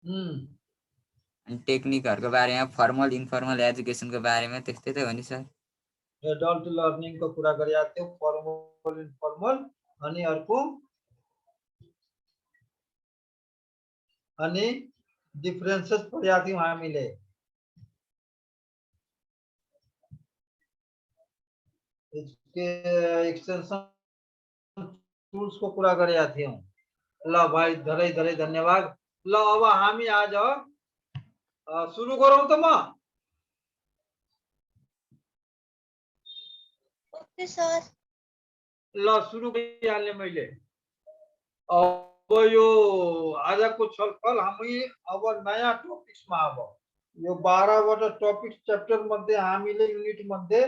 अनि टेक्निकहरुको बारेमा, formal informal एजुकेसनको बारेमा त्यस्तै त हो नि सर? एडल्ट लर्निङको कुरा गरेका थियौँ, फर्मल इन्फर्मल अनि अर्को अनि डिफरेन्सेस पढेका थियौँ हामीले। एक्सटेन्सन टुल्स को कुरा गरेका थियौँ। ल भाइ धेरै धेरै धन्यवाद। ल अब हामी आज सुरु गरौँ त म। Okay sir. ल सुरु गरिहाल्ने मैले। अब यो आजको छलफल हामी अब नयाँ टपिक्समा अब यो 12 वटा टपिक्स च्याप्टर मध्ये हामीले युनिट मध्ये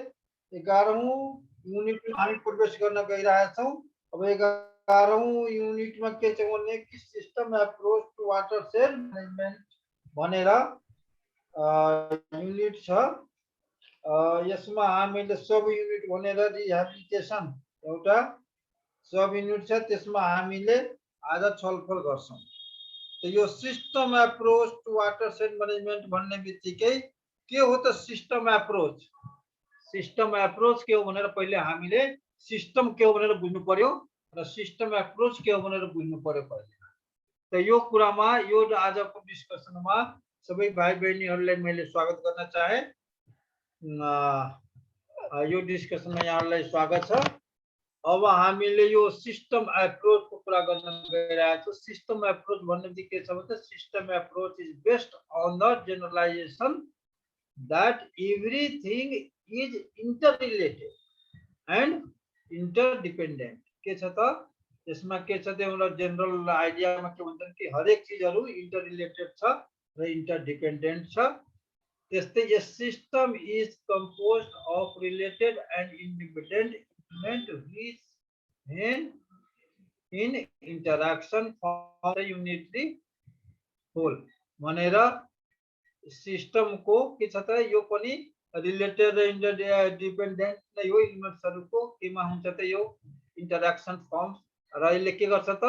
11औं युनिट हामी प्रवेश गर्न गइरहेका छौँ। अब 11औं युनिटमा के छ भने कि सिस्टम एप्रोच टु वाटरसेड म्यानेजमेन्ट भनेर युनिट छ। यसमा हामीले सब युनिट भनेर रिहेबिलिटेसन एउटा सब युनिट छ, त्यसमा हामीले आज छलफल गर्छौं। तो यो सिस्टम एप्रोच टु वाटरसेड म्यानेजमेन्ट भन्ने बित्तिकै के हो त सिस्टम एप्रोच? सिस्टम एप्रोच के हो भनेर पहिले हामीले सिस्टम के हो भनेर बुझ्नु पर्यो र सिस्टम एप्रोच के हो भनेर बुझ्नु पर्यो पहिले। त यो कुरामा यो आजको डिस्कसनमा सबै भाइ बहिनीहरूलाई मैले स्वागत गर्न चाहे। यो डिस्कसनमा यहाँलाई स्वागत छ। अब हामीले यो सिस्टम एप्रोच को कुरा गर्न गइरहेका छौँ। सिस्टम एप्रोच भन्ने चाहिँ के छ भने system approach is based on the generalization that everything is interrelated and interdependent. के छ त यसमा के छ त एउटा जनरल आइडियामा के भन्छन् कि हरेक चीजहरु इंटररिलेटेड छ र इंटरडिपेंडेंट छ। त्यस्तै यस system is composed of related and independent elements which when in interaction form a unitary whole। भनेर सिस्टम को के छ त यो पनि रिलेटेड र इंटरडिपेंडेंट नै हो। एलिमेन्ट्सहरुको केमा हुन्छ त यो इंटरेक्सन फर्म र यसले के गर्छ त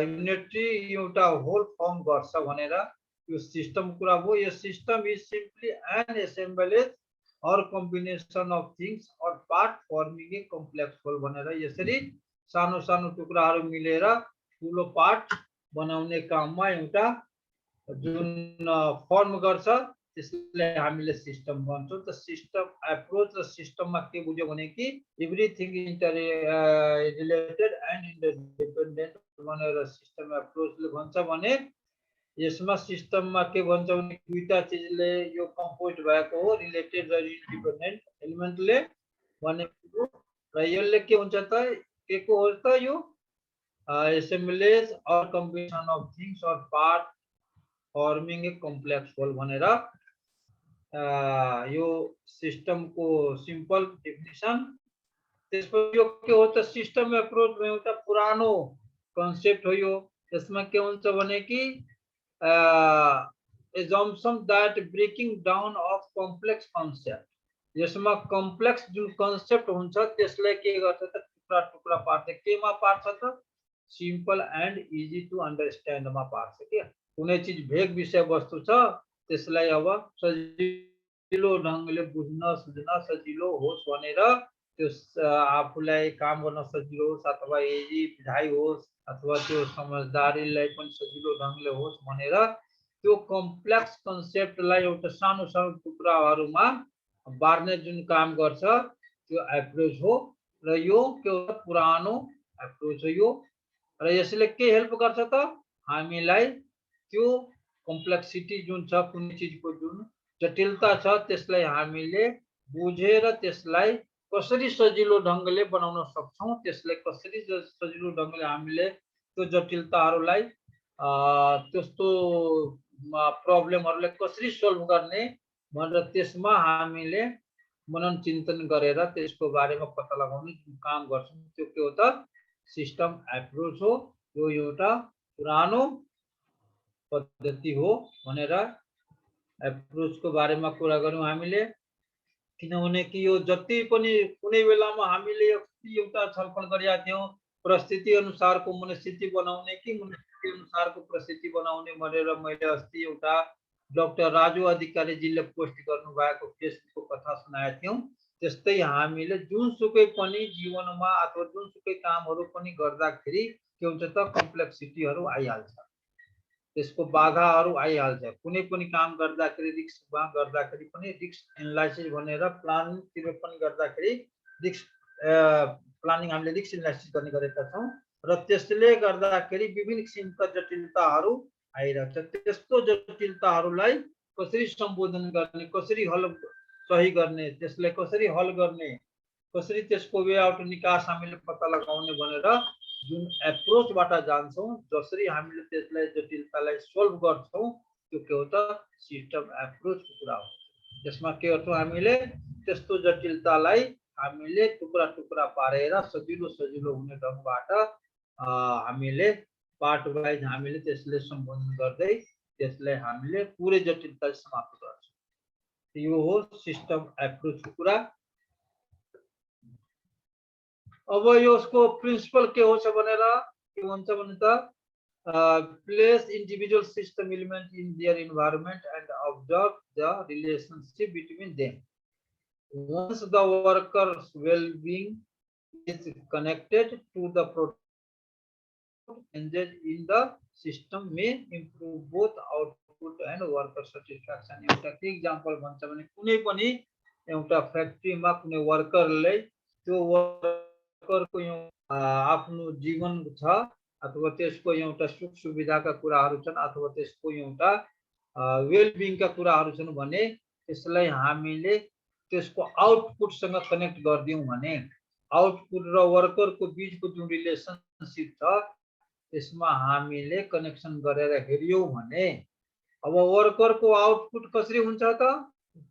युनिटरी एउटा होल फर्म गर्छ भनेर यो सिस्टम कुरा हो। यो system is simply an assemblage or combination of things or part forming a complex whole भनेर यसरी सानो सानो टुक्राहरू मिलेर ठुलो पार्ट बनाउने काममा एउटा जुन फर्म गर्छ त्यसलाई हामीले सिस्टम भन्छौँ। त सिस्टम एप्रोच र सिस्टममा के बुझ्यो भने कि everything inter related and interdependent भनेर सिस्टम एप्रोचले भन्छ भने यसमा सिस्टममा के भन्छ भने दुईटा चीजले यो कम्पोज भएको हो, रिलेटेड र इंडिपेंडेंट एलिमेन्टले भनेको र यसले के हुन्छ त के को हो त यो assemblage or combination of things or part forming a complex whole भनेर यो सिस्टम को सिंपल डेफिनेसन। त्यसपछि यो के हो त सिस्टम एप्रोच में एउटा पुरानो कन्सेप्ट हो। यो यसमा के हुन्छ भने कि assumption that breaking down of complex concept। यसमा कम्प्लेक्स जुन कन्सेप्ट हुन्छ त्यसलाई के गर्छ त टुक्रा टुक्रा पार्छ। केमा पार्छ त simple and easy to understand मा पार्छ। के कुनै चीज भेग विषय वस्तु छ त्यसलाई अब सजिलो ढंगले बुझ्न सुझ्न सजिलो होस् भनेर त्यो आफूलाई काम गर्न सजिलो होस् अथवा इजी बुझाइ होस् अथवा त्यो समझदारीलाई पनि सजिलो ढंगले होस् भनेर त्यो कम्प्लेक्स कन्सेप्टलाई एउटा सानो सानो टुक्राहरूमा बार्ने जुन काम गर्छ त्यो एप्रोच हो। र यो के हो पुरानो एप्रोच हो यो। र यसले के हेल्प गर्छ त हामीलाई त्यो कम्प्लेक्सिटी जुन छ कुनै चीजको जुन जटिलता छ त्यसलाई हामीले बुझेर त्यसलाई कसरी सजिलो ढंगले बनाउन सक्छौं, त्यसलाई कसरी सजिलो ढंगले हामीले त्यो जटिलताहरूलाई त्यस्तो प्रब्लमहरूलाई कसरी सोल्भ गर्ने भनेर त्यसमा हामीले मनन चिन्तन गरेर त्यसको बारेमा पत्ता लगाउने काम गर्छौं। त्यो के हो त सिस्टम एप्रोच हो। यो एउटा पुरानो पद्धति हो भनेर एप्रोच को बारेमा कुरा गर्यौं हामीले। किनभने कि यो जति पनि कुनै बेलामा हामीले एउटा छलफल गरेका थियौं परिस्थिति अनुसारको मनस्थिति बनाउने कि के अनुसारको परिस्थिति बनाउने भनेर मैले अस्ति एउटा डाक्टर राजु अधिकारीजीले पोस्ट गर्नुभएको फेसबुकको कथा सुनाएका थियौँ। त्यस्तै हामीले जुनसुकै पनि जीवनमा अथवा जुनसुकै कामहरू पनि गर्दाखेरि के हुन्छ त कम्प्लेक्सिटीहरू आइहाल्छ, त्यसको बाधाहरू आइहाल्छ। कुनै पनि काम गर्दाखेरि रिस्कमा गर्दाखेरि पनि रिस्क एनालाइसिस भनेर प्लानिङतिर पनि गर्दाखेरि रिस्क प्लानिङ हामीले रिस्क एनालाइसिस गर्ने गरेका छौँ र त्यसले गर्दाखेरि विभिन्न किसिमका जटिलताहरू आइरहेको छ। त्यस्तो जटिलताहरूलाई कसरी सम्बोधन गर्ने, कसरी हल सही गर्ने, त्यसलाई कसरी हल गर्ने, कसरी त्यसको वे आउट निकास हामीले पत्ता लगाउने भनेर जुन एप्रोचबाट जान्छौँ, जसरी हामीले त्यसलाई जटिलतालाई सोल्भ गर्छौँ, त्यो के हो त सिस्टम एप्रोचको कुरा हो। त्यसमा के गर्छौँ हामीले त्यस्तो जटिलतालाई हामीले टुक्रा टुक्रा पारेर सजिलो सजिलो हुने ढङ्गबाट हामीले पार्ट वाइज हामीले त्यसले सम्बोधन गर्दै त्यसलाई हामीले पुरै जटिलता समाप्त गर्छौँ। यो हो सिस्टम एप्रोचको कुरा। अब यसको प्रिन्सिपल के हो भनेर के भन्छ भने त place individual system element in their environment and observe the relationship between them. Once the worker's well-being is connected to the product engaged in the system may improve both output and worker satisfaction. एउटा के example भन्छ भने कुनै पनि एउटा फ्याक्ट्रीमा कुनै वर्करले त्यो वर्करको आफ्नो जीवन छ अथवा त्यसको एउटा सुख सुविधाका कुराहरू छन् अथवा त्यसको एउटा वेलबिङका कुराहरू छन् भने त्यसलाई हामीले त्यसको आउटपुटसँग कनेक्ट गरिदियौँ भने आउटपुट र वर्करको बीचको जुन रिलेसनसिप छ त्यसमा हामीले कनेक्सन गरेर हेर्यौँ भने अब वर्करको आउटपुट कसरी हुन्छ त,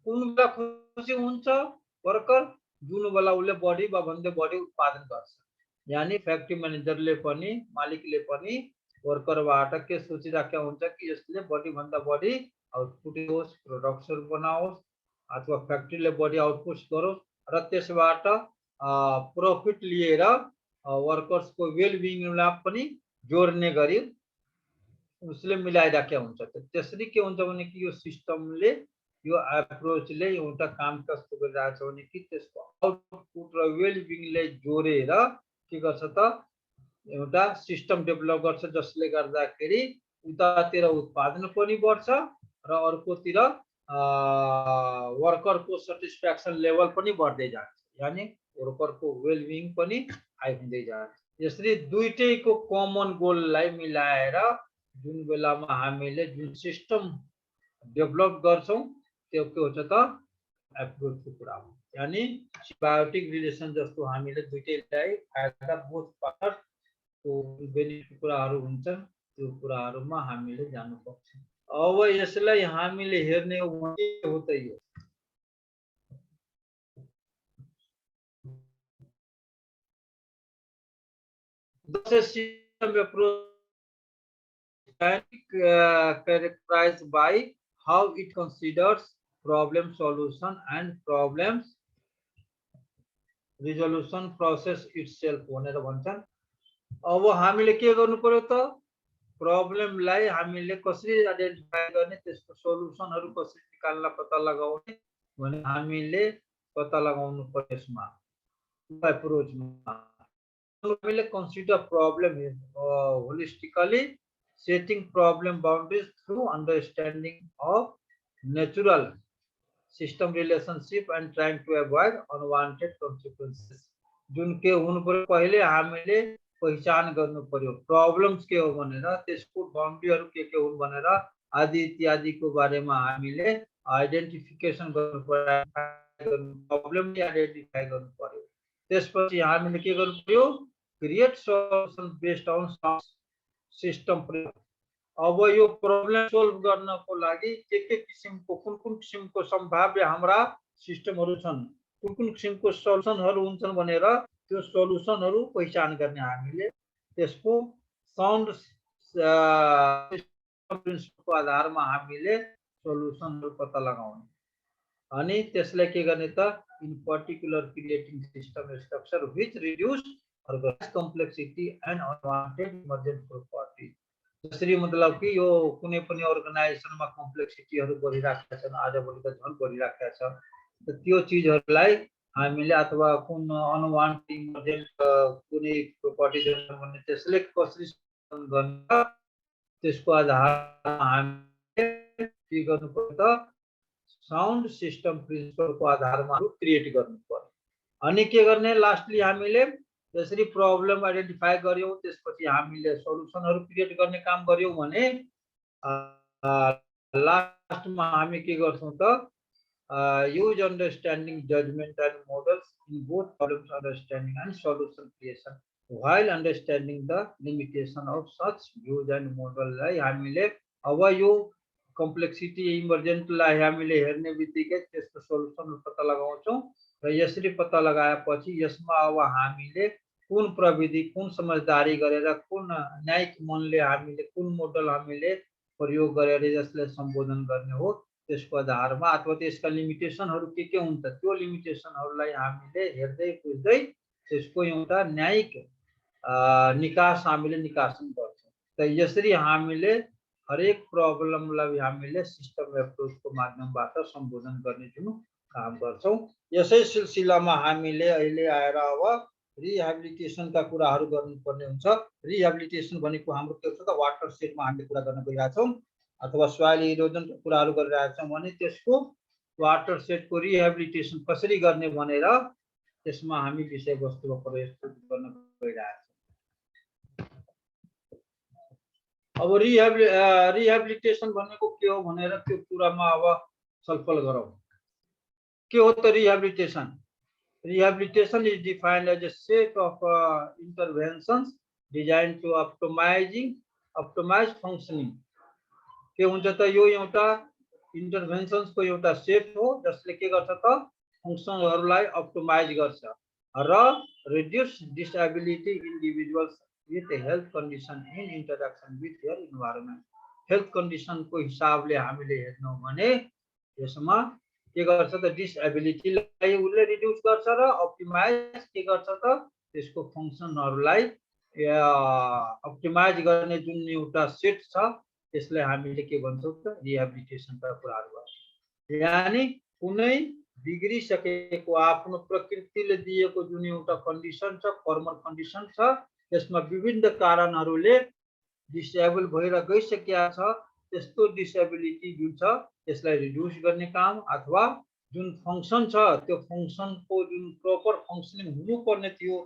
कुन बेला खुसी हुन्छ वर्कर, जुन बेला उसले बढी वा भन्दा बढी उत्पादन गर्छ। यानी फ्याक्ट्री म्यानेजरले पनि मालिकले पनि वर्करबाट के सोचिराखेका हुन्छ कि यसले बढी भन्दा बढी आउटपुट होस्, प्रोडक्सन बनाओस् अथवा फ्याक्ट्रीले बढी आउटपुट गरोस् र त्यसबाट प्रॉफिट लिएर वर्कर्सको वेलबिङलाई पनि जोड्ने गरी उसले मिलाइराखेका हुन्छ। त्यसरी के हुन्छ भने कि यो सिस्टमले यो एप्रोचले एउटा काम कस्तो गरिरहेछ भने कि त्यसको आउटपुट र वेलबिङलाई जोडेर के गर्छ त एउटा सिस्टम डेभलप गर्छ जसले गर्दाखेरि उतातिर उत्पादन पनि बढ्छ र अर्कोतिर वर्करको सेटिस्फ्याक्सन लेभल पनि बढ्दै जान्छ, यानी वर्करको वेलबिङ पनि हाई हुँदै जान्छ। यसरी दुईटैको कमन गोललाई मिलाएर जुन बेलामा हामीले जुन सिस्टम डेभलप गर्छौँ त्यो के हुन्छ त एप्रोचको कुरा हो। यानी सिम्बायोटिक रिलेसन जस्तो हामीले दुईटैलाई फाइदा बोथ पार्टको बेनिफिट कुराहरू हुन्छन् त्यो कुराहरूमा हामीले जानुपर्छ। अब यसलाई हामीले हेर्ने हो भने हो त यो the system approach characterized by how it considers problem solution and problems resolution process itself भनेर भन्छन्। अब हामीले के गर्नु पर्यो त प्रब्लमलाई हामीले कसरी आइडेन्टिफाई गर्ने, त्यसको सोलुसनहरू कसरी निकाल्न पत्ता लगाउने भने हामीले पत्ता लगाउनु पर्यो। यसमा एप्रोचमा हामीले consider problem holistically, setting problem boundaries through understanding of natural system relationship and trying to avoid unwanted consequences. जुन के हुनु पर्यो पहिले हामीले पहिचान गर्नु पर्यो प्रब्लम्स के हो भनेर, त्यसको बाउन्ड्रीहरू के हुन् भनेर आदि इत्यादिको बारेमा हामीले आइडेन्टिफिकेसन गर्नु पर्यो, प्रब्लमले आइडेन्टिफाई गर्नु पर्यो। त्यसपछि हामीले के गर्नु पर्यो create solution based on system. अब यो प्रब्लम सोल्भ गर्नको लागि के किसिमको कुन किसिमको सम्भाव्य हाम्रा सिस्टमहरू छन्, कुन किसिमको सोल्युसनहरू हुन्छन् भनेर त्यो सोल्युसनहरू पहिचान गर्ने हामीले त्यसको साउन्ड प्रिन्सिपलको आधारमा हामीले सोल्युसनहरू पत्ता लगाउने अनि त्यसलाई के गर्ने त in particular creating system structure which reduce organized complexity and unwanted emergent properties। जसरी मतलब कि यो कुनै पनि अर्गनाइजेसनमा कम्प्लेक्सिटीहरू बढिराखेका छन्, आजभोलि त झन् बढिराखेका छ। त त्यो चिजहरूलाई हामीले अथवा कुन अनवान्टेड इमर्जेन्ट कुनै प्रपर्टी भने त्यसले कसरी गर्न, त्यसको आधारमा हामीले के गर्नु पर्छ त साउन्ड सिस्टम प्रिन्सिपलको आधारमा क्रिएट गर्नु पर्यो। अनि के गर्ने लास्टली हामीले जसरी प्रब्लम आइडेन्टिफाई गर्यौं त्यसपछि हामीले सल्युसनहरू क्रिएट गर्ने काम गर्यौं भने लास्टमा हामी के गर्छौं त use understanding judgment and models in both problems understanding and solution creation while understanding the limitation of such use and model लाई हामीले अब यो कम्प्लेक्सिटी इमर्जेन्टलाई हामीले हेर्ने बित्तिकै त्यसको सल्युसन पत्ता लगाउँछौं र यसरी पत्ता लगाएपछि यसमा अब हामीले कुन प्रविधि कुन समझदारी गरेर कुन न्यायिक मनले हामीले कुन मोडल हामीले प्रयोग गरेर यसलाई सम्बोधन गर्ने हो त्यसको आधारमा अथवा त्यसका लिमिटेसनहरू के हुन्छ त्यो लिमिटेसनहरूलाई हामीले हेर्दै बुझ्दै त्यसको एउटा न्यायिक निकास हामीले निकासन गर्छौं। त यसरी हामीले हरेक प्रब्लमलाई हामीले सिस्टम एप्रोचको माध्यमबाट सम्बोधन गर्ने जुन काम गर्छौं। यसै सिलसिलामा हामीले अहिले आएर अब रिहेबिलिटेसनका कुराहरू गर्नुपर्ने हुन्छ। रिहेबिलिटेसन भनेको हाम्रो के हुन्छ त वाटर सेटमा हामीले कुरा गर्न गइरहेका छौं अथवा सोइल इरोजनको कुराहरू गरिरहेका छौं भने त्यसको वाटर सेटको रिहेबिलिटेसन कसरी गर्ने भनेर त्यसमा हामी विषयवस्तुमा प्रस्तुत गर्न गइरहेका छौं। अब रिहेबिलिटेसन भनेको के हो भनेर त्यो कुरामा अब छलफल गरौँ। के हो त rehabilitation? Rehabilitation is defined as a set of interventions designed to optimize functioning. के हुन्छ त यो एउटा इन्टरभेन्सन्स को एउटा सेट हो जसले के गर्छ त फंक्सनहरूलाई अप्टिमाइज गर्छ र reduce disability individuals with health condition in interaction with their environment. Health condition को हिसाबले हामीले हेर्नु भने यसमा के गर्छ त डिसेबिलिटीलाई उसले रिड्युस गर्छ र अप्टिमाइज के गर्छ त त्यसको फंक्सनहरूलाई अप्टिमाइज गर्ने जुन एउटा सेट छ त्यसलाई हामीले के भन्छौं त रिहेबिलिटेसनका कुराहरू गर्छौं। यानी कुनै बिग्रिसकेको आफ्नो प्रकृतिले दिएको जुन एउटा कन्डिसन छ फर्मल कन्डिसन छ त्यसमा विभिन्न कारणहरूले डिसेबल भएर गइसकेका छ त्यस्तो डिसेबिलिटी जुन छ त्यसलाई रिड्युस गर्ने काम अथवा जुन फंक्सन छ त्यो फंक्सनको जुन प्रपर फंक्सनिङ हुनुपर्ने थियो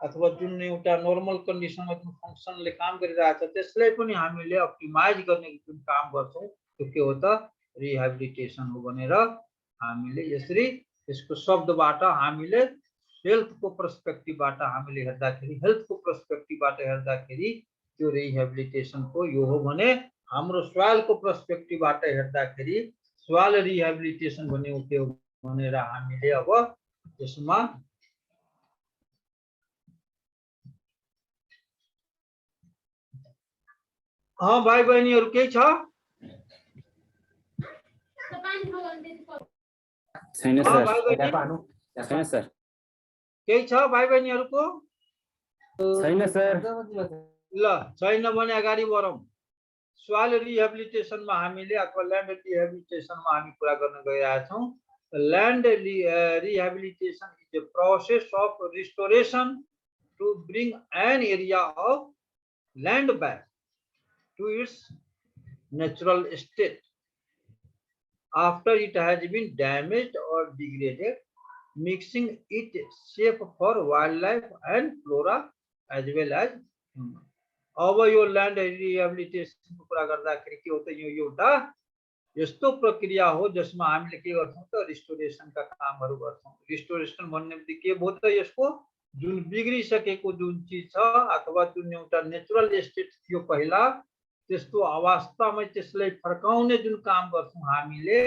अथवा जुन एउटा नर्मल कन्डिसनमा जुन फंक्सनले काम गरिरहेछ त्यसलाई पनि हामीले अप्टिमाइज गर्ने जुन काम गर्छौं त्यो के हो त रिहेबिलिटेसन हो भनेर हामीले यसरी यसको शब्दबाट हामीले हेल्थको पर्सपेक्टिभबाट हामीले हेर्दाखेरि हेल्थको पर्सपेक्टिभबाट हेर्दाखेरि त्यो रिहेबिलिटेसनको यो हो भने हाम्रो सोइलको पर्सपेक्टिभबाट हेर्दाखेरि सोइल रिहेबिलिटेसन भनेको के हो भनेर हामीले अब यसमा भाइ बहिनीहरु के छ? छैन सर। छैन सर। के छ भाइ बहिनीहरुको? छैन सर। ल छैन भने अगाडि बढौं। सोइल रिहेबिलिटेसनमा हामीले अथवा ल्यान्ड रिहेबिलिटेसनमा हामी कुरा गर्न गइरहेका छौं। Land rehabilitation is a process of restoration to bring an area of land back to its natural state after it has been damaged or degraded, mixing it safe for wildlife and flora as well as human. अब यो land rehabilitation को कुरा गर्दाखेरि के हो त यो एउटा यस्तो प्रक्रिया हो जसमा हामीले के गर्छौं त रिस्टोरेसनका कामहरु गर्छौं। रिस्टोरेसन भन्ने बित्तिकै के भयो त यसको जुन बिग्रिसकेको जुन चीज छ अथवा जुन एउटा नेचुरल स्टेट थियो पहिला त्यस्तो अवस्थामा त्यसलाई फर्काउने जुन काम गर्छौं हामीले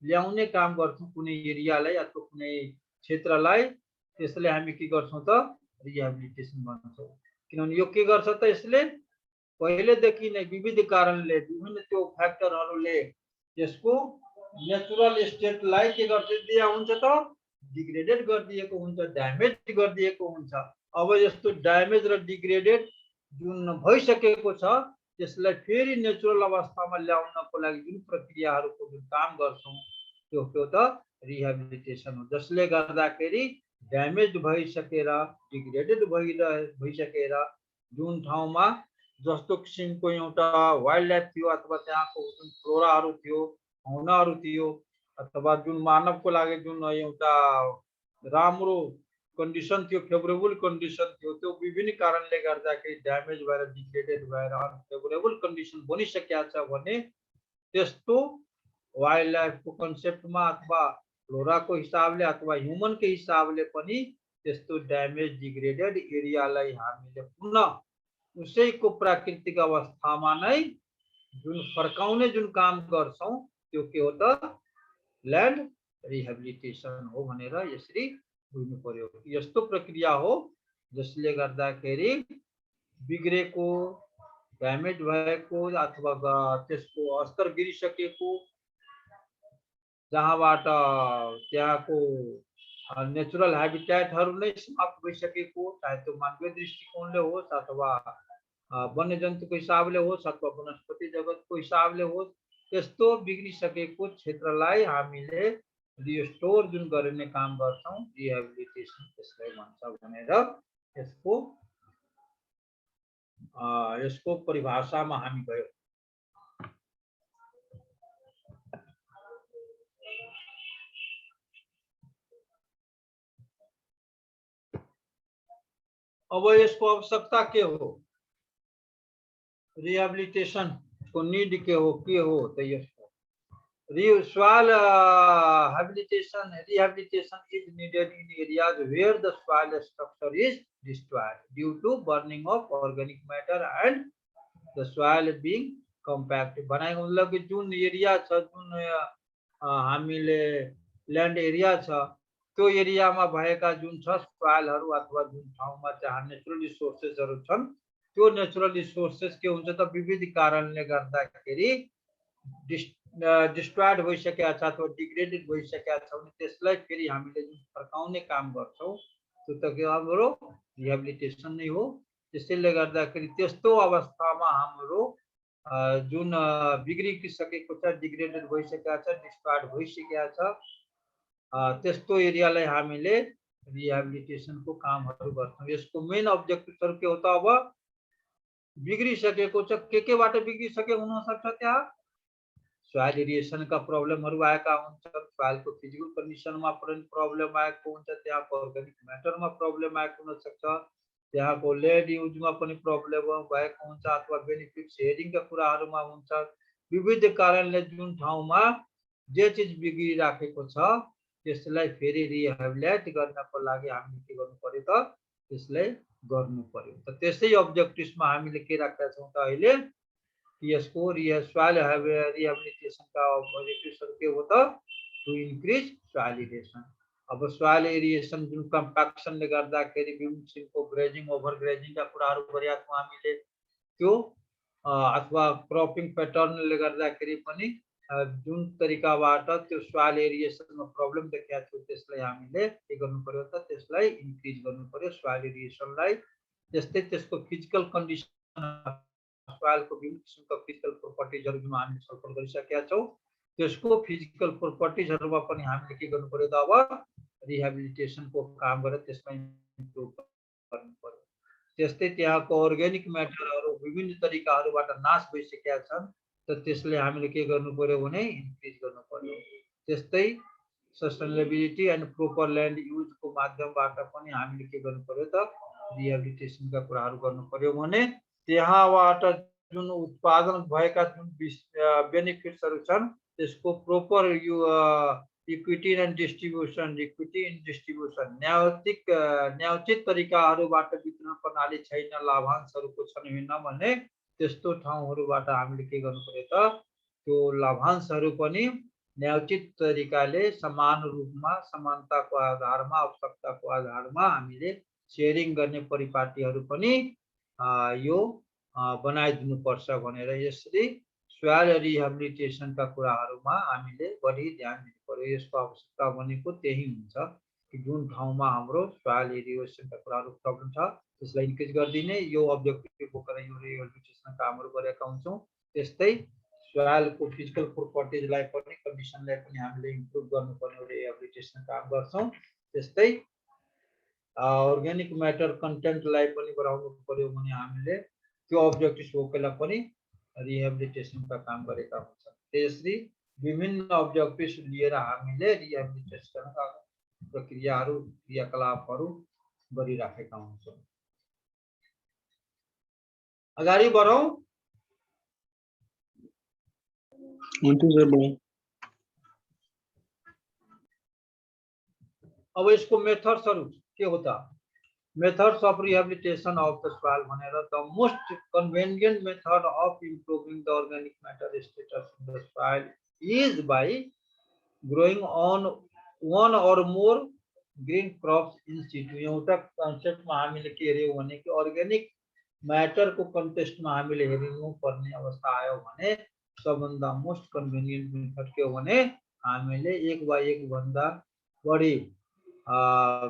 ल्याउने काम गर्छौं कुनै एरियालाई अथवा कुनै क्षेत्रलाई त्यसले हामी के गर्छौं त रिहेबिलिटेसन भन्छौं। किनभने यो के गर्छ त यसले पहिलेदेखि नै विविध कारणले विभिन्न त्यो फ्याक्टरहरुले यसको नेचुरल स्टेटलाई के गरिदिया हुन्छ त डिग्रेडेड गरिदिएको हुन्छ, ड्यामेज गरिदिएको हुन्छ। अब यस्तो ड्यामेज र डिग्रेडेड जुन भइसकेको छ त्यसलाई फेरि नेचुरल अवस्थामा ल्याउनको लागि जुन प्रक्रियाहरूको जुन काम गर्छौँ त्यो के हो त रिहेबिलिटेसन हो, जसले गर्दाखेरि ड्यामेज भइसकेर डिग्रेडेड भइसकेर जुन ठाउँमा जस्तो किसिमको एउटा वाइल्ड लाइफ थियो अथवा त्यहाँको जुन फ्लोराहरू थियो, फौनाहरू थियो, अथवा जुन मानवको लागि जुन एउटा राम्रो कन्डिसन थियो, फेभरेबल कन्डिसन थियो, त्यो विभिन्न कारणले गर्दाखेरि ड्यामेज भएर डिग्रेडेड भएर अनफेभरेबल कन्डिसन बनिसकेको छ भने त्यस्तो वाइल्ड लाइफको कन्सेप्टमा अथवा फ्लोराको हिसाबले अथवा ह्युमनको हिसाबले पनि त्यस्तो ड्यामेज डिग्रेडेड एरियालाई हामीले पुनः उसैको प्राकृतिक अवस्थामा नै जुन फर्काउने जुन काम गर्छौँ त्यो के हो त ल्यान्ड रिहेबिलिटेसन हो भनेर यसरी बुझ्नु पर्यो। यस्तो प्रक्रिया हो जसले गर्दाखेरि बिग्रेको ड्यामेज भएको अथवा त्यसको स्तर गिरिसकेको जहाँबाट त्यहाँको नेचुरल ह्याबिट्याटहरू नै समाप्त भइसकेको, चाहे त्यो मानवीय दृष्टिकोणले होस् अथवा वन्यजन्तुको हिसाबले होस् अथवा वनस्पति जगतको हिसाबले होस्, त्यस्तो बिग्रिसकेको क्षेत्रलाई हामीले रिस्टोर जुन गर्ने काम गर्छौँ रिहेबिलिटेसन त्यसलाई भन्छ भनेर यसको परिभाषामा हामी गयौँ। अब यसको आवश्यकता के हो, रिहेबिलिटेसन को नीड के हो तो यसको soil rehabilitation is needed in areas where the soil structure is destroyed due to burning of organic matter and the soil being compact। भनेको मतलब कि जुन एरिया छ, जुन हामीले ल्यान्ड एरिया छ, त्यो एरियामा भएका जुन छ सोइलहरू अथवा जुन ठाउँमा चाहिँ नेचुरल रिसोर्सेसहरू छन्, त्यो नेचुरल रिसोर्सेस के हुन्छ त विविध कारणले गर्दाखेरि डिस्ट्रोयड भइसकेका छ अथवा डिग्रेडेड भइसकेका छ भने त्यसलाई फेरि हामीले जुन फर्काउने काम गर्छौँ त्यो त के हाम्रो रिहेबिलिटेसन नै हो। त्यसैले गर्दाखेरि त्यस्तो अवस्थामा हाम्रो जुन बिग्रिसकेको छ, डिग्रेडेड भइसकेका छ, डिस्ट्रोयड भइसकेका छ, त्यस्तो एरियालाई हामीले रिहेबिलिटेसनको कामहरू गर्छौँ। यसको मेन अब्जेक्टिभहरू के हो त, अब बिग्रिसकेको छ, केबाट बिग्रिसके हुनसक्छ, त्यहाँ सोइल एरिएसनका प्रब्लमहरू आएका हुन्छन्, सोइलको फिजिकल कन्डिसनमा प्रब्लम आएको हुन्छ, त्यहाँको अर्ग्यानिक म्याटरमा प्रब्लम आएको हुनसक्छ, त्यहाँको ल्यान्ड युजमा पनि प्रब्लम भएको हुन्छ अथवा बेनिफिट सेयरिङका कुराहरूमा हुन्छ। विविध कारणले जुन ठाउँमा जे चिज बिग्रिराखेको छ त्यसलाई फेरि रिहेबिलिट गर्नको लागि हामीले के गर्नु पर्यो त, त्यसलाई गर्नु पर्यो। त त्यसै अब्जेक्टिभ्समा हामीले के राखेका छौँ त अहिले यसको सोइल रिहेबिलिटेसनका अब्जेक्टिभ्सहरू के हो त, टु इन्क्रिज सोइल एरिएसन। अब सोइल एरिएसन जुन कम्प्याक्सनले गर्दाखेरि विभिन्न किसिमको ग्रेजिङ ओभर ग्रेजिङका कुराहरू गरेका छौँ हामीले, त्यो अथवा क्रपिङ प्याटर्नले गर्दाखेरि पनि जुन तरिकाबाट त्यो सोइल एरिएसनमा प्रब्लम देखेका छौँ त्यसलाई हामीले के गर्नु पर्यो त, त्यसलाई इन्क्रिज गर्नु पर्यो सोइल एरिएसनलाई। त्यस्तै त्यसको फिजिकल कन्डिसन, सोइलको विभिन्न किसिमका फिजिकल प्रोपर्टिजहरू जुन हामीले छलफल गरिसकेका छौँ त्यसको फिजिकल प्रोपर्टिजहरूमा पनि हामीले के गर्नु पर्यो त, अब रिहेबिलिटेसनको काम गरेर त्यसलाई इम्प्रुभ गर्नु पर्यो। त्यस्तै त्यहाँको अर्ग्यानिक म्याटरहरू विभिन्न तरिकाहरूबाट नाश भइसकेका छन्, त त्यसले हामीले के गर्नु पर्यो भने इन्क्रिज गर्नु पर्यो। त्यस्तै सस्टेनेबिलिटी एन्ड प्रोपर ल्यान्ड युजको माध्यमबाट पनि हामीले के गर्नु पर्यो त, रिहेबिलिटेसनका कुराहरू गर्नु पर्यो भने त्यहाँबाट जुन उत्पादन भएका जुन बेनिफिट्सहरू छन् त्यसको प्रोपर इक्विटी इन डिस्ट्रिब्युसन न्यायोचित तरिकाहरूबाट वितरण प्रणाली छैन, लाभांशहरूको छैन भने त्यस्तो ठाउँहरूबाट हामीले के गर्नु पर्यो त, त्यो लाभांशहरू पनि न्यायोचित तरिकाले समान रूपमा, समानताको आधारमा, आवश्यकताको आधारमा हामीले सेयरिङ गर्ने परिपाटीहरू पनि यो बनाइदिनुपर्छ भनेर यसरी सोइल रिहेबिलिटेसनका कुराहरूमा हामीले बढी ध्यान दिनु पर्यो। यसको आवश्यकता भनेको त्यही हुन्छ कि जुन ठाउँमा हाम्रो सोइल एरिएसनका कुराहरू प्रब्लम छ त्यसलाई इन्क्रिज गरिदिने, यो अब्जेक्टिभ बोकेर यो रिहेबिलिटेसन कामहरू गरेका हुन्छौँ। त्यस्तै सोइलको फिजिकल प्रोपर्टिजलाई पनि, कन्डिसनलाई पनि हामीले इम्प्रुभ गर्नुपर्ने रिहेबिलिटेसन काम गर्छौँ। त्यस्तै अर्ग्यानिक म्याटर कन्टेन्टलाई पनि बढाउनु पर्यो भने हामीले त्यो अब्जेक्टिभ बोकेर पनि रिहेबिलिटेसनका काम गरेका हुन्छौँ। त्यसरी विभिन्न अब्जेक्टिभ लिएर हामीले रिहेबिलिटेसनका प्रक्रियाहरू, क्रियाकलापहरू गरिराखेका हुन्छौँ। अगाडि बढौँ। अब इसको मेथड्सहरू के हो त? Methods of rehabilitation of the soil भनेर, the most convenient method of improving the organic matter status in the soil is by growing on one or more green crops in situ. एउटा कन्सेप्टमा हामीले के हेर्यौँ भने कि अर्ग्यानिक म्याटरको कन्टेक्स्टमा हामीले हेर्नुपर्ने अवस्था आयो भने सबभन्दा मोस्ट कन्भेनियन्ट मेथड के हो भने हामीले एक वा एक भन्दा बढी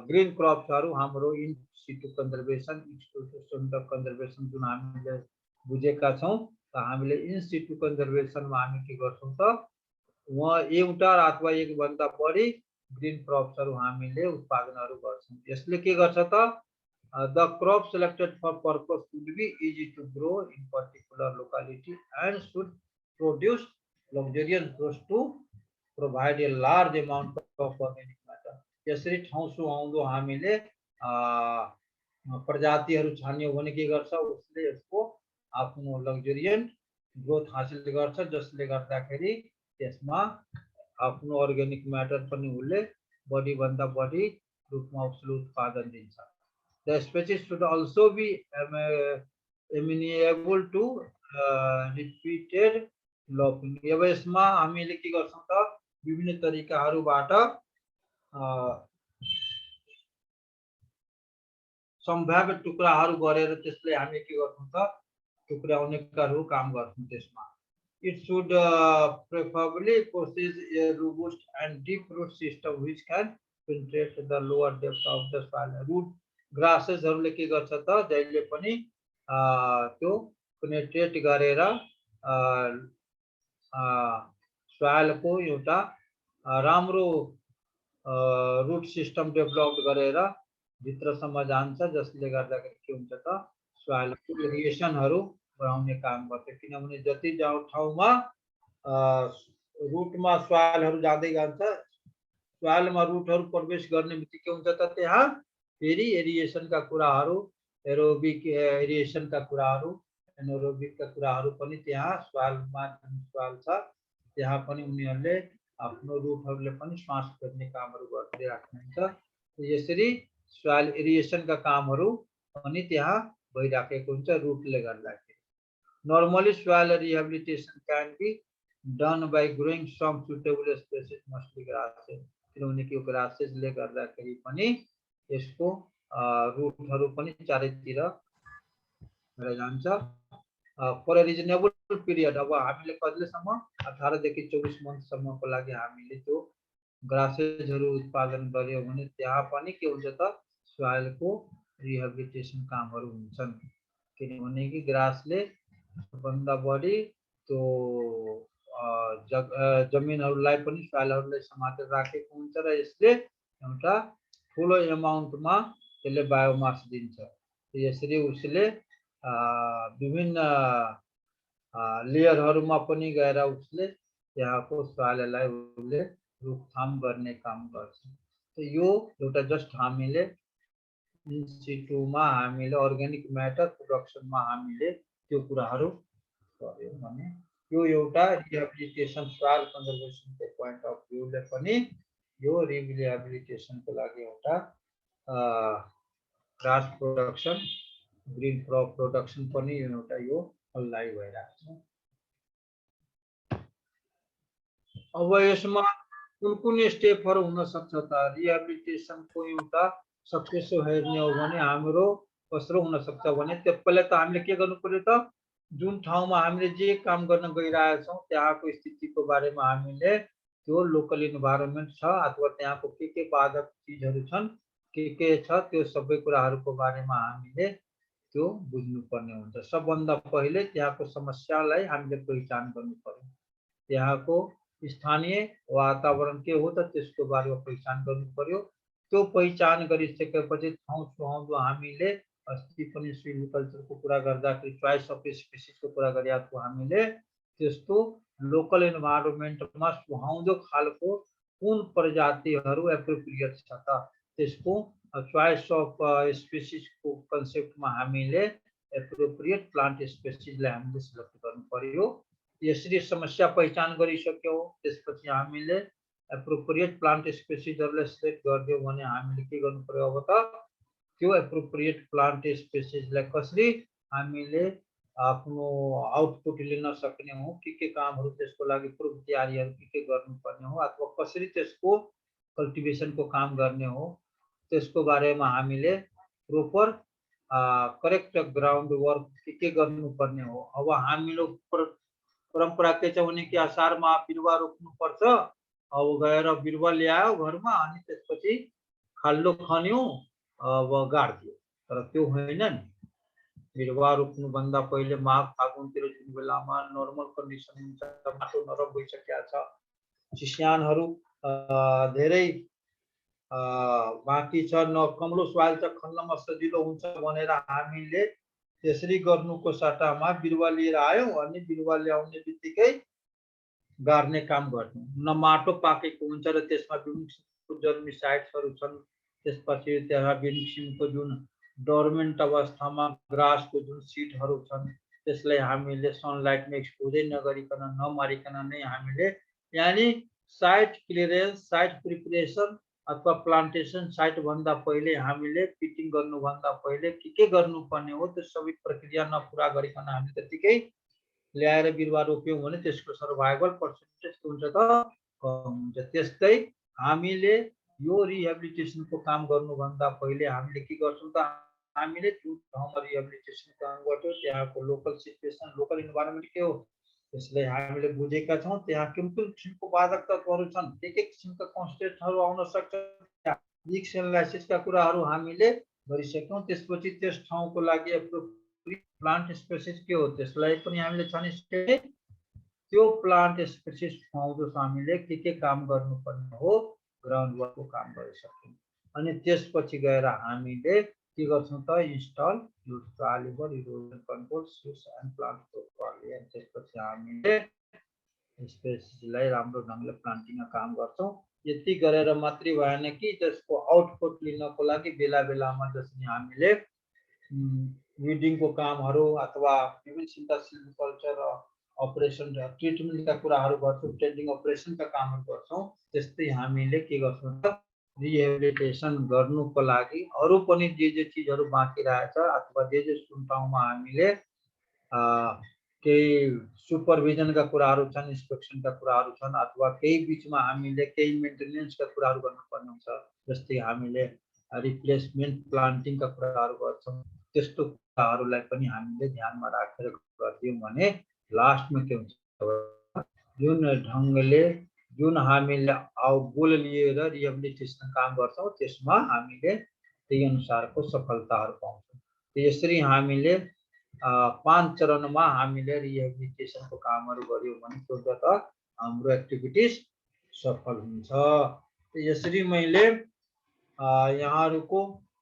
ग्रीन क्रप्सहरू हाम्रो in CITU conservation, ecosystem conservation जुन हामीले बुझेका छौँ, त हामीले इन सिटु कन्जर्भेसनमा हामी के गर्छौँ त वहाँ एउटा अथवा एक भन्दा बढी ग्रीन क्रप्सहरू हामीले उत्पादनहरू गर्छौँ। यसले के गर्छ त the crop selected for purpose should be easy to grow in particular locality and should produce luxurious growth to provide a large amount of organic matter. यसरी ठाउँ सुहाउँदो हामीले प्रजातिहरू छान्यौँ भने के गर्छ, उसले यसको आफ्नो लग्जरियन्ट ग्रोथ हासिल गर्छ, जसले गर्दाखेरि त्यसमा आफ्नो अर्ग्यानिक म्याटर पनि उसले बढी भन्दा बढी रूपमा उसले उत्पादन दिन्छ। The species should also be amenable to repeated lopping. अब यसमा हामीले के गर्छौँ त विभिन्न तरिकाहरूबाट सम्भाव्य टुक्राहरू गरेर त्यसले हामी के गर्छौँ त टुक्राउनेकाहरू काम गर्छौँ। त्यसमा it should preferably possess a robust and deep root system which can penetrate the lower depth of the soil. Root grasses हरूले के गर्छ त जहिले पनि त्यो पेनिट्रेट गरेर सोइल को एउटा राम्रो रूट सिस्टम डेभलप गरेर भित्रसम्म जान्छ, जसले गर्दाखेरि के हुन्छ त सोइल को इरिगेसनहरू बढाउने काम गर्छ। किनभने जति ठाउँमा रुटमा सोइलहरू जाँदै जान्छ, सोइलमा रुटहरू प्रवेश गर्ने बित्तिकै हुन्छ त त्यहाँ फेरि एरिएसनका कुराहरू, एरोबिक एरिएसनका कुराहरू, एनारोबिकका कुराहरू पनि त्यहाँ सोइलमा जुन सोइल छ त्यहाँ पनि उनीहरूले आफ्नो रुटहरूले पनि श्वास गर्ने कामहरू गर्दै राख्नुहुन्छ। यसरी सोइल एरिएसनका कामहरू पनि त्यहाँ भइराखेको हुन्छ रुटले गर्दाखेरि। Normally, soil rehabilitation can be done by growing some suitable species, mostly grasses. किनभने त्यो ग्रासेसले गर्दाखेरि पनि यसको रुटहरू पनि चारैतिर भएर जान्छ। फर ए रिजनेबल पिरियड, अब हामीले कहिलेसम्म 18 देखि 24 मन्थसम्मको लागि हामीले त्यो ग्रासेसहरू उत्पादन गर्यौँ भने त्यहाँ पनि के हुन्छ त सोइलको रिहेबिलिटेसन कामहरू हुन्छन्। किनभने कि ग्रासले भन्दा बढी त्यो जमिनहरूलाई पनि सोइलहरूलाई समातेर राखेको हुन्छ र यसले एउटा ठुलो एमाउन्टमा त्यसले बायोमास दिन्छ। यसरी उसले विभिन्न लेयरहरूमा पनि गएर उसले त्यहाँको सोइललाई उसले रोकथाम गर्ने काम गर्छ। यो एउटा जस्ट हामीले इन सिटुमा हामीले अर्ग्यानिक म्याटर प्रोडक्सनमा हामीले त्यो कुराहरू गर्यौँ भने यो एउटा रिहेबिलिटेसन सोइल कन्जर्भेसनको पोइन्ट अफ भ्यूले पनि यो रिहेबिलिटेसनको लागि एउटा grass production, green crop production पनि एउटा यो फलदायी भइरहेको छ। अब यसमा कुन कुन स्टेपहरू हुन सक्छ त रिहेबिलिटेसनको एउटा सक्सेस हेर्ने हो भने हाम्रो कसरो हुन सक्छ भने त्यो पहिला त हामीले के गर्नु पर्यो त जुन ठाउँमा हामीले जे काम गर्न गइरहेछौँ त्यहाँको स्थितिको बारेमा हामीले त्यो लोकल इन्भाइरोमेन्ट छ अथवा त्यहाँको के बाधक चिजहरू छन्, के छ त्यो सबै कुराहरूको बारेमा हामीले त्यो बुझ्नुपर्ने हुन्छ। सबभन्दा पहिले त्यहाँको समस्यालाई हामीले पहिचान गर्नु पर्यो, त्यहाँको स्थानीय वातावरण के हो त त्यसको बारेमा पहिचान गर्नु पर्यो। त्यो पहिचान गरिसकेपछि ठाउँ ठाउँमा हामीले अस्ति पनि सिल्भिकल्चरको कुरा गर्दाखेरि चोइस अफ स्पेसिसको कुरा गरेका थियौँ हामीले। त्यस्तो लोकल इन्भाइरोमेन्टमा सुहाउँदो खालको कुन प्रजातिहरू एप्रोप्रिएट छ त त्यसको चोइस अफ स्पेसिसको कन्सेप्टमा हामीले एप्रोप्रिएट प्लान्ट स्पेसिसलाई हामीले सिलेक्ट गर्नु पर्यो। यसरी समस्या पहिचान गरिसक्यौँ त्यसपछि हामीले एप्रोप्रिएट प्लान्ट स्पेसिसहरूलाई सिलेक्ट गरिदियौँ भने हामीले के गर्नु पर्यो अब त त्यो एप्रोप्रिएट प्लान्ट स्पेसिसलाई कसरी हामीले आफ्नो आउटपुट लिन सक्ने हो, के कामहरू त्यसको लागि पूर्व तयारीहरू के गर्नुपर्ने हो अथवा कसरी त्यसको कल्टिभेसनको काम गर्ने हो त्यसको बारेमा हामीले प्रोपर करेक्ट ग्राउन्ड वर्क के गर्नुपर्ने हो। अब हामीले परम्परा के छ भने कि असारमा बिरुवा रोप्नुपर्छ, अब गएर बिरुवा ल्यायो घरमा अनि त्यसपछि खाल्डो खन्यो अब गाड्दियो, तर त्यो होइन नि। बिरुवा रोप्नुभन्दा पहिले माघ फागुनतिर जुन बेलामा नर्मल कन्डिसन हुन्छ, माटो नरम भइसकेको छ, चिस्यानहरू धेरै बाँकी छ, न कमलो सोइल छ, खन्नमा सजिलो हुन्छ भनेर हामीले त्यसरी गर्नुको सट्टामा बिरुवा लिएर आयौँ अनि बिरुवा ल्याउने बित्तिकै गाड्ने काम गर्नु। न माटो पाकेको हुन्छ र त्यसमा विभिन्न किसिमको जर्मिसाइड्सहरू छन्, त्यसपछि त्यहाँ विभिन्न किसिमको जुन डोर्मेन्ट अवस्थामा ग्रासको जुन सिडहरू छन् त्यसलाई हामीले सनलाइटमा एक्सपोजै नगरिकन नमारिकन नै हामीले यानि साइट क्लियरेन्स, साइट प्रिपरेसन अथवा प्लान्टेसन साइट भन्दा पहिले हामीले पिटिङ गर्नुभन्दा पहिले के गर्नुपर्ने हो त्यो सबै प्रक्रिया नपुरा गरिकन हामी त्यतिकै ल्याएर बिरुवा रोप्यौँ भने त्यसको सर्भाइभल पर्सेन्टेज के हुन्छ त कम हुन्छ। त्यस्तै हामीले यो रिहेबिलिटेसनको काम गर्नुभन्दा पहिले हामीले के गर्छौँ त हामीले जुन ठाउँमा रिहेबिलिटेसन काम गर्छौँ त्यहाँको लोकल सिचुएसन, लोकल इन्भाइरोमेन्ट के हो त्यसलाई हामीले बुझेका छौँ। त्यहाँ कुन किसिमको बाधक तत्त्वहरू छन्, के किसिमका कन्स्टेन्टहरू आउन सक्छ, रिस्क एनालाइसिसका कुराहरू हामीले गरिसक्यौँ। त्यसपछि त्यस ठाउँको लागि एप्रोप्रिएट प्लान्ट स्पेसिस के हो त्यसलाई पनि हामीले छानिसके त्यो प्लान्ट स्पेसिस ठाउँको हामीले के काम गर्नुपर्ने हो ग्राउन्ड वर्कको काम गरिसक्यौँ। अनि त्यसपछि गएर हामीले के गर्छौँ त इन्स्टल युज ट्रालिबर erosion control seeds and plant properly. अनि त्यसपछि हामीले स्पेसिसलाई राम्रो ढङ्गले प्लान्टिङमा काम गर्छौँ। यति गरेर मात्रै भएन कि त्यसको आउटपुट लिनको लागि बेला बेलामा जसरी हामीले विडिङको कामहरू अथवा विभिन्न किसिमका सिल्भिकल्चर अपरेसन ट्रिटमेन्टका कुराहरू गर्छौँ, ट्रेडिङ अपरेसनका कामहरू गर्छौँ। त्यस्तै हामीले के गर्छौँ त रिहेबिलिटेसन गर्नुको लागि अरू पनि जे चिजहरू बाँकी रहेछ अथवा जे जुन ठाउँमा हामीले केही सुपरभिजनका कुराहरू छन्, इन्स्पेक्सनका कुराहरू छन् अथवा केही बिचमा हामीले केही मेन्टेनेन्सका कुराहरू गर्नुपर्ने हुन्छ, जस्तै हामीले रिप्लेसमेन्ट प्लान्टिङका कुराहरू गर्छौँ। त्यस्तो कुराहरूलाई पनि हामीले ध्यानमा राखेर गरिदियौँ भने लास्टमा के हुन्छ जुन ढङ्गले जुन हामीले गोल लिएर रिहेबिलिटेसन काम गर्छौँ त्यसमा हामीले त्यही अनुसारको सफलताहरू पाउँछौँ। यसरी हामीले 5 चरणमा हामीले रिहेबिलिटेसनको कामहरू गर्यौँ भने के हुन्छ त हाम्रो एक्टिभिटिज सफल हुन्छ। यसरी मैले यहाँहरूको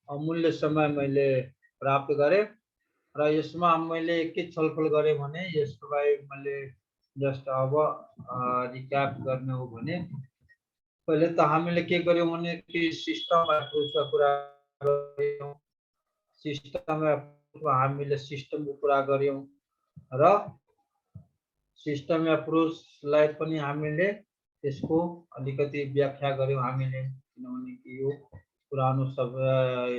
अमूल्य समय मैले प्राप्त गरेँ र यसमा मैले के छलफल गरेँ भने यसलाई मैले जस्ट अब रिक्याप गर्ने हो भने पहिले त हामीले के गर्यौँ भने कि सिस्टम एप्रोचका कुरा गर्यौँ, सिस्टम एप्रोचमा हामीले सिस्टमको कुरा गर्यौँ र सिस्टम एप्रोचलाई पनि हामीले त्यसको अलिकति व्याख्या गर्यौँ हामीले, किनभने कि यो पुरानो सब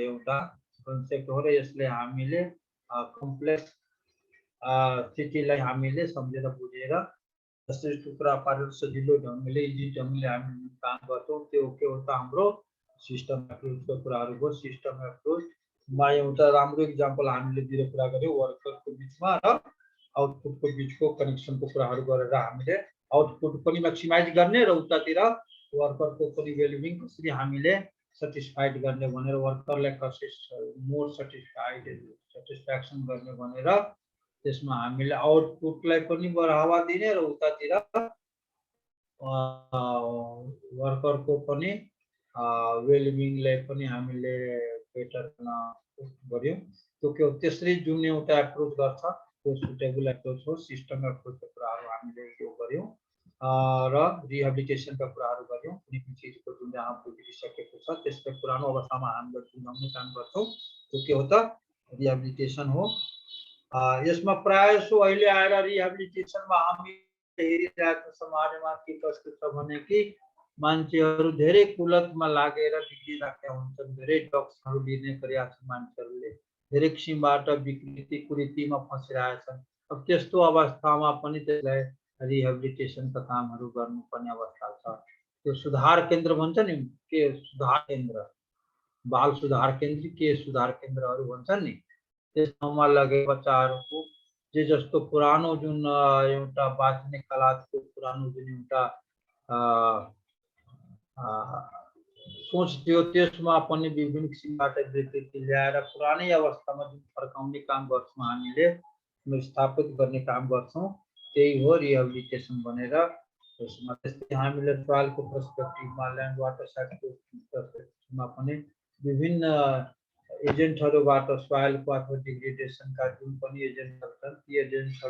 एउटा कन्सेप्ट हो र यसले हामीले कम्प्लेक्स स्थितिलाई हामीले सम्झेर बुझेर जसरी टुक्रा पारेर सजिलो ढङ्गले इजी ढङ्गले हामी काम गर्छौँ त्यो के हो त हाम्रो सिस्टम एप्रोचको कुराहरू भयो। सिस्टम एप्रोचमा एउटा राम्रो इक्जाम्पल हामीले दिएर कुरा गऱ्यौँ वर्करको बिचमा र आउटपुटको बिचको कनेक्सनको कुराहरू गरेर हामीले आउटपुट पनि म्याक्सिमाइज गर्ने र उतातिर वर्करको पनि वेलबिङ कसरी हामीले सेटिस्फाइड गर्ने भनेर वर्करलाई मोर सेटिस्फ्याक्सन गर्ने भनेर त्यसमा हामीले आउटपुटलाई पनि बढावा दिने र उतातिर वर्करको पनि वेलबिङलाई पनि हामीले बेटर गर्यो। त्यो त्यसरी जुन एउटा एप्रोच गर्छ त्यो सुटेबल एप्रोच हो। सिस्टम एप्रोचका कुराहरू हामीले यो गर्यौँ र रिहेबिलिटेसनका कुराहरू गर्यौँ। कुनै पनि चिजको जुन जहाँ बिग्रिसकेको छ त्यसलाई पुरानो अवस्थामा हामीले पुर्याउने काम गर्छौँ। त्यो के हो त रिहेबिलिटेसन हो। यसमा प्रायः जसो अहिले आएर रिहेबिलिटेसनमा हामी हेरिरहेको समाजमा के कस्तो छ भने कि मान्छेहरू धेरै कुलतमा लागेर बिग्रिरहेका हुन्छन्। धेरै ड्रग्सहरू लिने गरेका छन् मान्छेहरूले। धेरै किसिमबाट विकृति कुरीतिमा फसिरहेछन्। अब त्यस्तो अवस्थामा पनि त्यसलाई रिहेबिलिटेसनका कामहरू गर्नुपर्ने अवस्था छ। त्यो सुधार केन्द्र भन्छ नि, के सुधार केन्द्र, बाल सुधार केन्द्र के सुधार केन्द्रहरू भन्छन् नि, त्यस ठाउँमा लगे बच्चाहरूको जे जस्तो पुरानो जुन एउटा बाँच्ने कला थियो, पुरानो जुन एउटा सोच थियो त्यसमा पनि विभिन्न किसिमबाट विकृति ल्याएर पुरानै अवस्थामा जुन फर्काउने काम गर्छौँ हामीले, स्थापित गर्ने काम गर्छौँ, त्यही हो रिहेबिलिटेसन भनेर। त्यसमा त्यस्तै हामीले सोइलको पर्सपेक्टिभमा, ल्यान्ड वाटर साइडको पर्सपेक्टिभमा पनि विभिन्न एजेन्टहरूबाट सोइलको अथवा डिग्रेडेसनका जुन पनि एजेन्टहरू छन् ती एजेन्टहरू